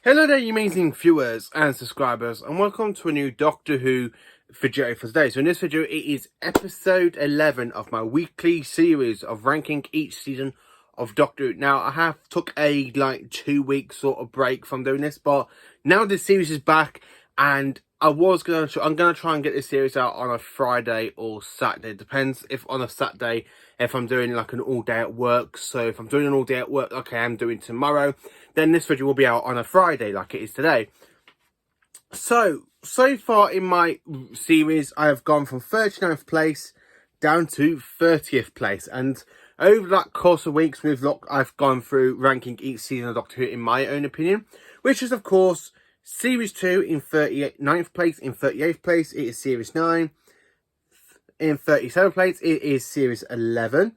Hello there, you amazing viewers and subscribers, and welcome to a new Doctor Who video for today. So in this video, it is episode 11 of my weekly series of ranking each season of Doctor Who. Now, I have took a 2-week sort of break from doing this, but now this series is back, and I'm gonna try and get this series out on a Friday or Saturday. It depends if on a Saturday if I'm doing like an all day at work. So if I'm doing an all day at work, like I am doing tomorrow, then this video will be out on a Friday like it is today. So far in my series, I have gone from 39th place down to 30th place. And over that course of weeks, I've gone through ranking each season of Doctor Who in my own opinion, which is, of course, Series 2 in 39th place. In 38th place, it is Series 9. In 37th place, it is Series 11.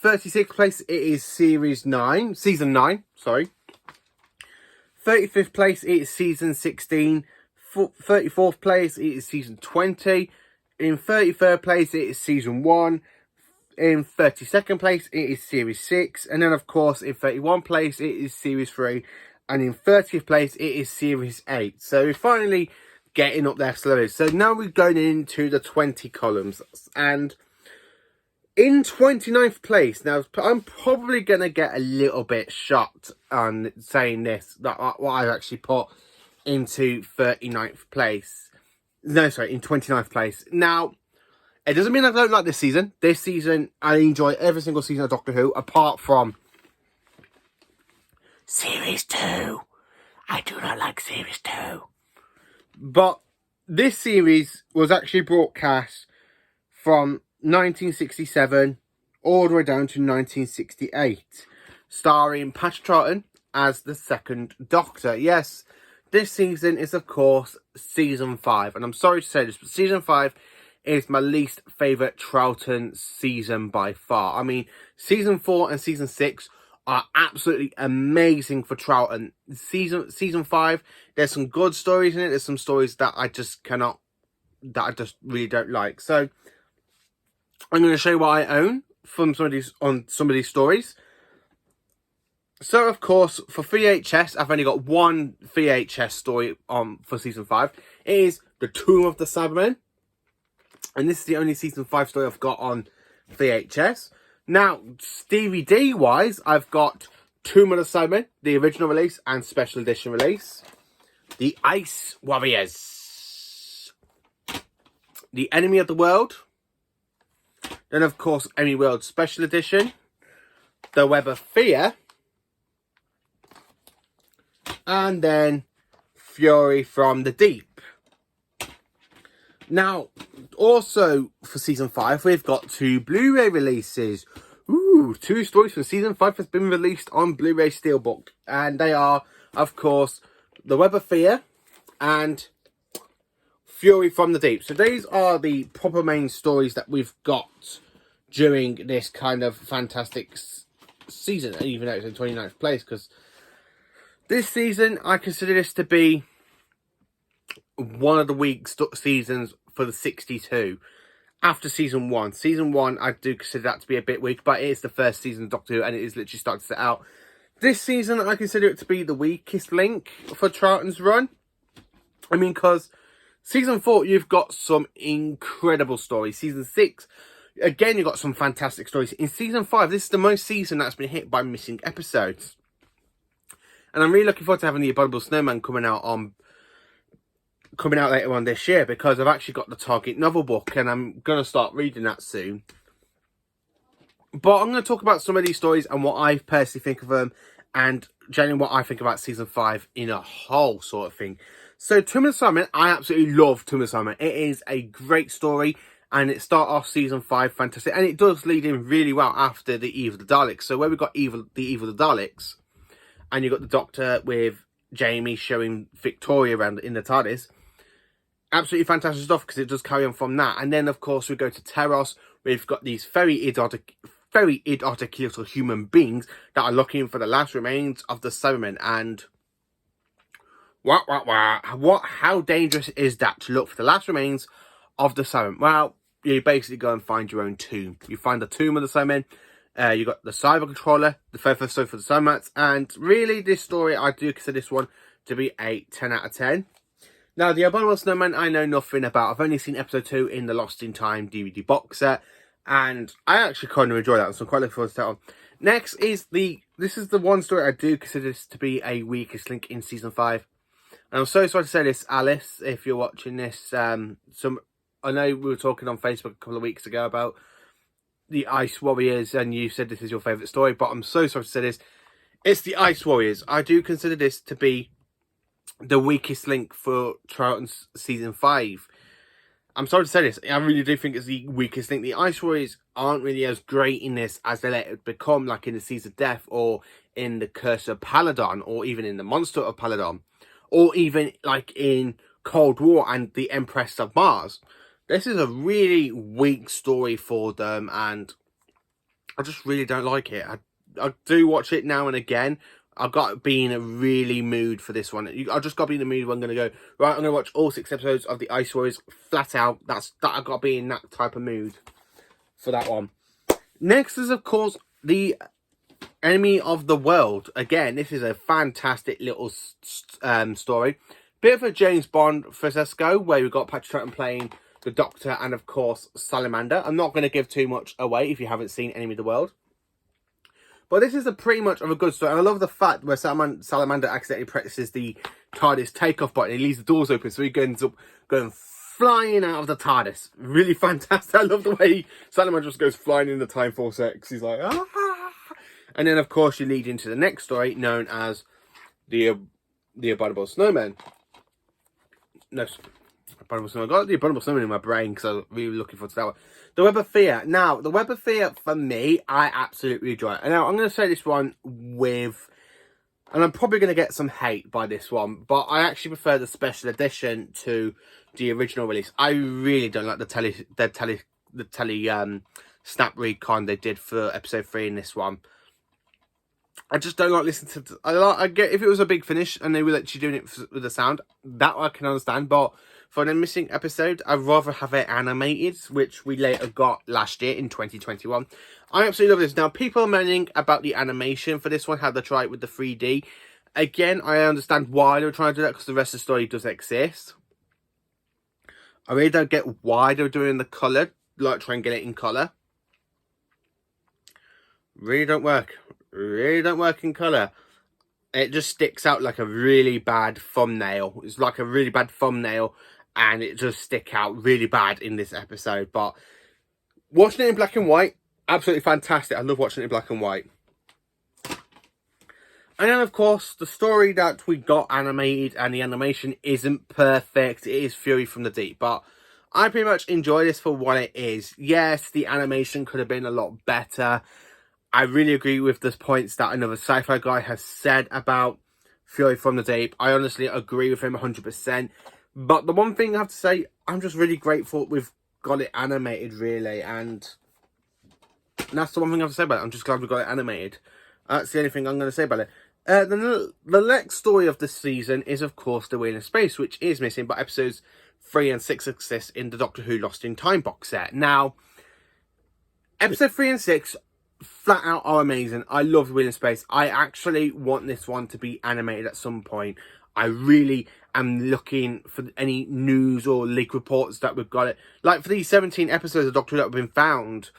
36th place, it is Series 9. Season 9, sorry. 35th place, it is Season 16. 34th place, it is Season 20. In 33rd place, it is Season 1. In 32nd place, it is Series 6. And then, of course, in 31st place, it is Series 3. And in 30th place, it is Series 8. So we're finally getting up there slowly. So now we're going into the 20 columns. And in 29th place, now I'm probably going to get a little bit shocked on saying this, that what I've actually put into 39th place. No, sorry, in 29th place. Now, it doesn't mean I don't like this season. This season, I enjoy every single season of Doctor Who, apart from Series 2. I do not like Series 2. But this series was actually broadcast from 1967 all the way down to 1968, starring Patrick Troughton as the second Doctor. Yes, this season is, of course, Season 5. And I'm sorry to say this, but Season 5 is my least favourite Troughton season by far. I mean, Season 4 and Season 6 are absolutely amazing for Troughton. Season 5, there's some good stories in it. There's some stories that I just really don't like. So I'm going to show you what I own from some of these stories. So, of course, for VHS, I've only got one VHS story for Season 5. It is The Tomb of the Cybermen. And this is the only Season 5 story I've got on VHS. Now, DVD-wise, I've got Tomb of the Cybermen, the original release and special edition release. The Ice Warriors. The Enemy of the World. Then, of course, Enemy World Special Edition. The Web of Fear. And then Fury from the Deep. Now, also for Season 5, we've got 2 Blu-ray releases. Ooh, 2 stories from Season 5 has been released on Blu-ray Steelbook. And they are, of course, The Web of Fear and Fury from the Deep. So these are the proper main stories that we've got during this kind of fantastic season, even though it's in 29th place, because this season, I consider this to be one of the weak seasons for the 62 after Season 1. Season 1, I do consider that to be a bit weak, but it is the first season of Doctor Who, and it is literally starting to set out. This season, I consider it to be the weakest link for Troughton's run. I mean, because Season 4, you've got some incredible stories. Season 6, again, you've got some fantastic stories. In Season 5, this is the most season that's been hit by missing episodes. And I'm really looking forward to having the Abominable Snowman coming out later on this year, because I've actually got the Target novel book and I'm going to start reading that soon. But I'm going to talk about some of these stories and what I personally think of them, and generally what I think about Season 5 in a whole sort of thing. So, Tomb of the Cybermen, I absolutely love Tomb of the Cybermen. It is a great story, and it starts off Season 5 fantastic, and it does lead in really well after the Eve of the Daleks. So where we've got the Eve of the Daleks, and you've got the Doctor with Jamie showing Victoria around in the TARDIS. Absolutely fantastic stuff, because it does carry on from that. And then, of course, we go to Teros. We've got these very idiotic little human beings that are looking for the last remains of the Cybermen. And how dangerous is that to look for the last remains of the Cybermen? Well, you basically go and find your own tomb. You find the tomb of the Cybermen. You got the Cyber Controller, the first story for the Cybermats, and really this story, I do consider this one to be a 10 out of 10. Now, the Abominable Snowman, I know nothing about. I've only seen episode 2 in the Lost in Time DVD box set, and I actually kind of enjoy that, so I'm quite looking forward to that one. Next is this is the one story I do consider this to be a weakest link in season 5. And I'm so sorry to say this, Alice, if you're watching this. I know we were talking on Facebook a couple of weeks ago about the Ice Warriors, and you said this is your favourite story, but I'm so sorry to say this. It's the Ice Warriors. I do consider this to be the weakest link for Charlton's season 5. I'm sorry to say this, I really do think it's the weakest link. The Ice Warriors aren't really as great in this as they let it become, like in the Seas of Death, or in the Curse of Paladon, or even in the Monster of Paladon, or even like in Cold War and the Empress of Mars. This is a really weak story for them, and I just really don't like it. I do watch it now and again. I've got to be in a really mood for this one. I've just got to be in the mood where I'm going to go, right, I'm going to watch all 6 episodes of the Ice Warriors flat out. I've got to be in that type of mood for that one. Next is, of course, the Enemy of the World. Again, this is a fantastic little story. Bit of a James Bond Francesco, where we've got Patrick Troughton playing the Doctor and, of course, Salamander. I'm not going to give too much away if you haven't seen Enemy of the World. But this is pretty much of a good story. And I love the fact where Salamander accidentally presses the TARDIS takeoff button. He leaves the doors open, so he ends up going flying out of the TARDIS. Really fantastic. I love the way Salamander just goes flying in the Time Force X. He's like, ah! And then, of course, you lead into the next story, known as the Abominable Snowman. No, Abominable Snowman. I got the Abominable Snowman in my brain because I was really looking forward to that one. The Web of Fear. Now, the Web of Fear, for me, I absolutely enjoy it. And now, I'm going to say this one with... And I'm probably going to get some hate by this one, but I actually prefer the special edition to the original release. I really don't like the snap recon they did for episode 3 in this one. I just don't like listening to... I get if it was a big finish and they were actually doing it with the sound, that I can understand, but... For the missing episode, I'd rather have it animated, which we later got last year in 2021. I absolutely love this. Now, people are moaning about the animation for this one, how they try it with the 3D. Again, I understand why they were trying to do that, because the rest of the story does exist. I really don't get why they're doing the colour, like try and get it in colour. Really don't work. Really don't work in colour. It just sticks out like a really bad thumbnail. It's like a really bad thumbnail. And it just stick out really bad in this episode. But watching it in black and white, absolutely fantastic. I love watching it in black and white. And then, of course, the story that we got animated, and the animation isn't perfect. It is Fury from the Deep. But I pretty much enjoy this for what it is. Yes, the animation could have been a lot better. I really agree with the points that another sci-fi guy has said about Fury from the Deep. I honestly agree with him 100%. But the one thing I have to say, I'm just really grateful we've got it animated, really. And that's the one thing I have to say about it. I'm just glad we got it animated. That's the only thing I'm going to say about it. The next story of this season is, of course, The Wheel in Space, which is missing, but episodes 3 and 6 exist in the Doctor Who Lost in Time box set. Now, episode 3 and 6 flat out are amazing. I love The Wheel in Space. I actually want this one to be animated at some point. I really am looking for any news or leak reports that we've got it. Like for these 17 episodes of Doctor Who that have been found,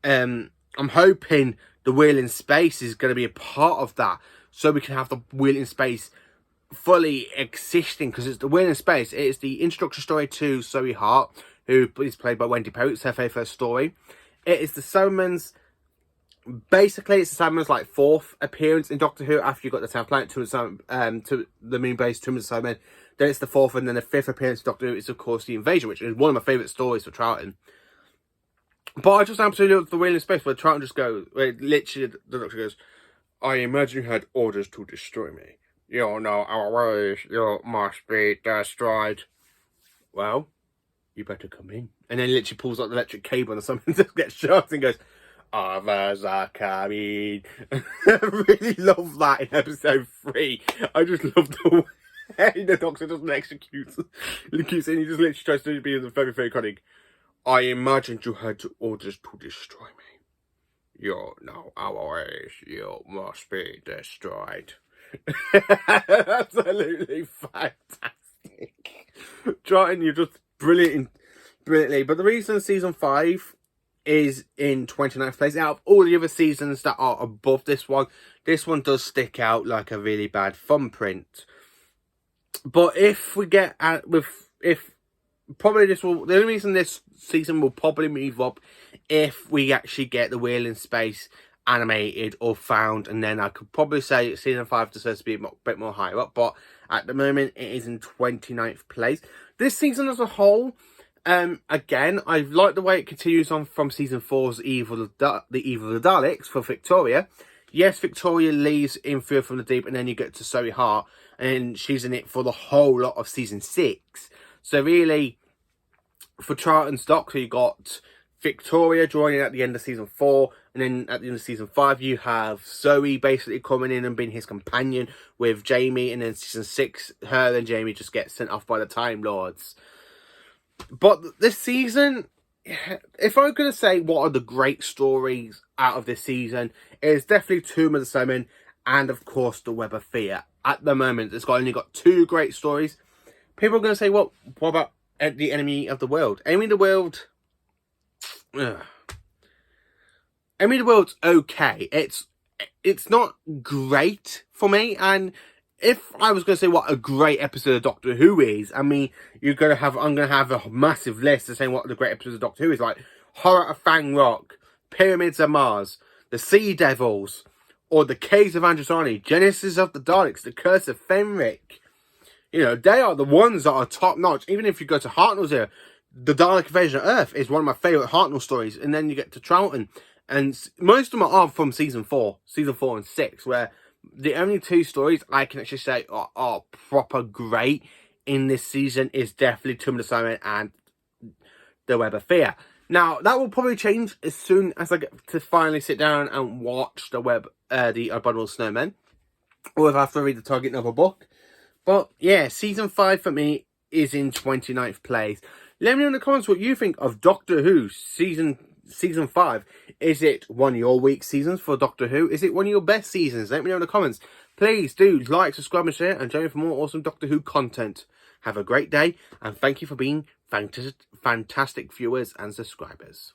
I'm hoping The Wheel in Space is going to be a part of that. So we can have The Wheel in Space fully existing. Because it's The Wheel in Space. It is the introduction story to Zoe Hart, who is played by Wendy Poe. It's her very first story. It is the Cybermen's... Basically, it's the Cybermen's like 4th appearance in Doctor Who after you got the Town Planet to the Moon Base, Tomb of the Cybermen. Then it's the 4th, and then the 5th appearance in Doctor Who is, of course, the Invasion, which is one of my favourite stories for Troughton. But I just absolutely love The Wheel in Space, where Troughton just goes, where literally the Doctor goes, I imagine you had orders to destroy me. You know our ways, you must be destroyed. Well, you better come in. And then literally pulls out the electric cable or something, just gets shot and goes, others are coming. I really love that in episode 3. I just love the way the Doctor doesn't execute and he just literally tries to be very, very cunning. I imagined you had orders to destroy me. You know our ways, you must be destroyed. Absolutely fantastic. Triton, you're just brilliantly. But the reason season 5 is in 29th place, out of all the other seasons that are above this one does stick out like a really bad thumbprint. But if we get at probably the only reason this season will probably move up if we actually get the Wheel in Space animated or found, and then I could probably say season 5 deserves to be a bit more higher up, but at the moment it is in 29th place. This season as a whole, again, I like the way it continues on from season 4's The Evil of the Daleks for Victoria. Yes, Victoria leaves in Fear from the Deep, and then you get to Zoe Hart, and she's in it for the whole lot of season 6. So really, for Triton's Doctor, you got Victoria joining at the end of season 4, and then at the end of season 5, you have Zoe basically coming in and being his companion with Jamie, and then season 6, her and Jamie just get sent off by the Time Lords. But this season, if I'm going to say what are the great stories out of this season, it's definitely Tomb of the Salmon and, of course, The Web of Fear. At the moment, it's only got 2 great stories. People are going to say, well, what about The Enemy of the World? Enemy of the World... Enemy of the World's okay. It's not great for me, and if I was going to say what a great episode of Doctor Who is, I mean, I'm going to have a massive list of saying what the great episodes of Doctor Who is, like Horror of Fang Rock, Pyramids of Mars, The Sea Devils, or The Caves of Androsani, Genesis of the Daleks, The Curse of Fenric. You know, they are the ones that are top notch. Even if you go to Hartnell's here, The Dalek Invasion of Earth is one of my favourite Hartnell stories, and then you get to Troughton, and most of them are from season 4 and 6, where the only 2 stories I can actually say are proper great in this season is definitely Tomb of the Salmon and The Web of Fear. Now, that will probably change as soon as I get to finally sit down and watch the Abominable Snowmen, or if I have to read the Target Novel book. But yeah, season 5 for me is in 29th place. Let me know in the comments what you think of Doctor Who season 5. Is it one of your weak seasons for Doctor Who? Is it one of your best seasons? Let me know in the comments. Please do like, subscribe and share, and join me for more awesome Doctor Who content. Have a great day, and thank you for being fantastic viewers and subscribers.